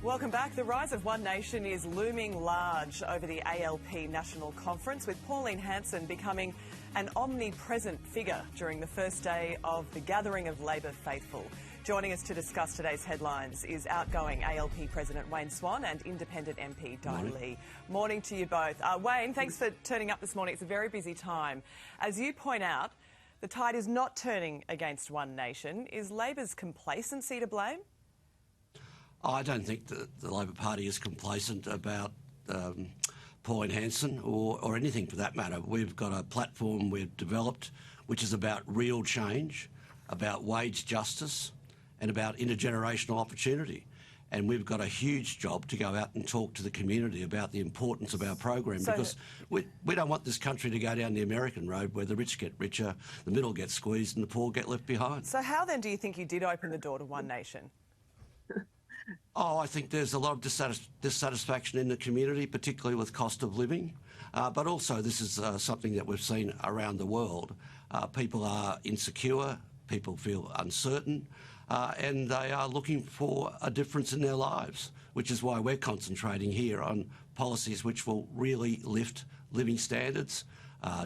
Welcome back. The rise of One Nation is looming large over the ALP National Conference, with Pauline Hanson becoming an omnipresent figure during the first day of the gathering of Labor faithful. Joining us to discuss today's headlines is outgoing ALP President Wayne Swan and independent MP Dai Le. Morning to you both. Wayne, thanks for turning up this morning. It's a very busy time. As you point out, the tide is not turning against One Nation. Is Labor's complacency to blame? I don't think that the Labor Party is complacent about Pauline Hanson or anything for that matter. We've got a platform we've developed which is about real change, about wage justice and about intergenerational opportunity. And we've got a huge job to go out and talk to the community about the importance of our program, because we don't want this country to go down the American road where the rich get richer, the middle gets squeezed and the poor get left behind. So how then do you think you did open the door to One Nation? Oh, I think there's a lot of dissatisfaction in the community, particularly with cost of living. But also this is something that we've seen around the world. People are insecure, people feel uncertain, and they are looking for a difference in their lives, which is why we're concentrating here on policies which will really lift living standards,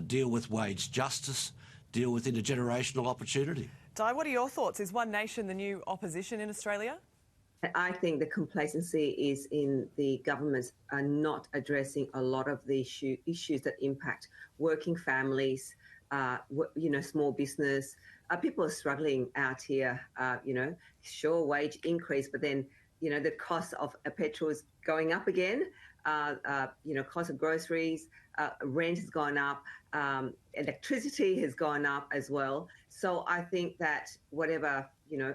deal with wage justice, deal with intergenerational opportunity. Di, what are your thoughts? Is One Nation the new opposition in Australia? I think the complacency is in the governments are not addressing a lot of the issues that impact working families, small business. People are struggling out here, sure, wage increase, but then, the cost of petrol is going up again. Cost of groceries, rent has gone up, electricity has gone up as well. So I think that whatever,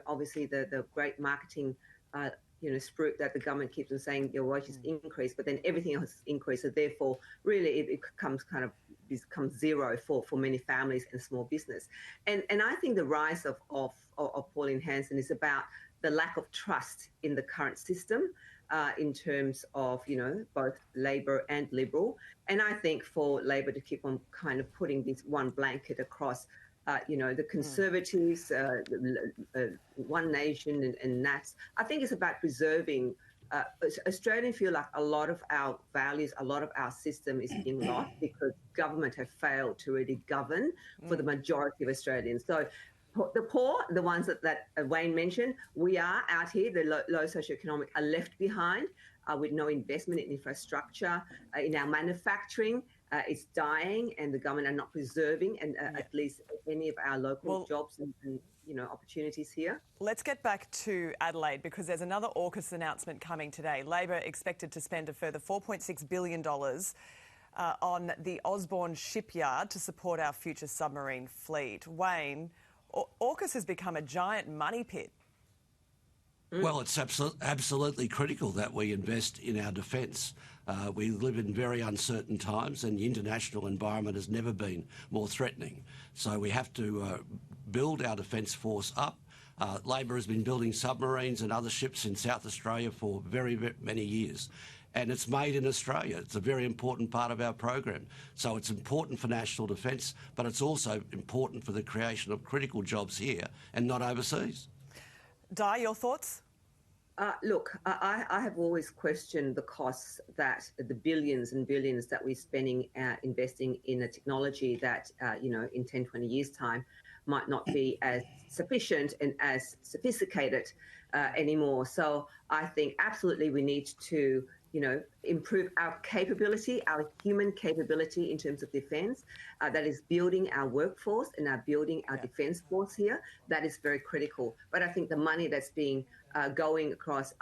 obviously the great marketing spruik that the government keeps on saying your wages increase, but then everything else increases. So therefore, really, it becomes zero for many families and small business. And I think the rise of Pauline Hanson is about the lack of trust in the current system in terms of, both Labor and Liberal. And I think for Labor to keep on kind of putting this one blanket across the Conservatives, One Nation and Nats. I think it's about preserving. Australians feel like a lot of our values, a lot of our system is being lost because government have failed to really govern for the majority of Australians. So the poor, the ones that Wayne mentioned, we are out here, the low socioeconomic are left behind with no investment in infrastructure, in our manufacturing. It's dying, and the government are not preserving at least any of our local jobs and opportunities here. Let's get back to Adelaide, because there's another AUKUS announcement coming today. Labor expected to spend a further $4.6 billion on the Osborne shipyard to support our future submarine fleet. Wayne, AUKUS has become a giant money pit. Well, it's absolutely critical that we invest in our defence. We live in very uncertain times, and the international environment has never been more threatening. So we have to build our defence force up. Labor has been building submarines and other ships in South Australia for very, very many years. And it's made in Australia. It's a very important part of our program. So it's important for national defence, but it's also important for the creation of critical jobs here and not overseas. Di, your thoughts? Look, I have always questioned the costs that the billions and billions that we're spending investing in a technology that, in 10, 20 years' time might not be as sufficient and as sophisticated anymore. So I think absolutely we need to, improve our capability, our human capability in terms of defence. That is building our workforce and building our defence force here. That is very critical. But I think the money that's being going across,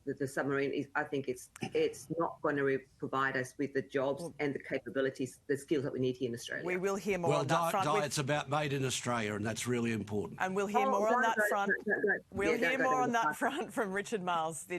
the submarine is, I think it's not going to provide us with the jobs and the capabilities, the skills that we need here in Australia. We will hear more on that front. It's about made in Australia, and that's really important. And we'll hear more on that front. We'll hear more on that front from Richard Miles, the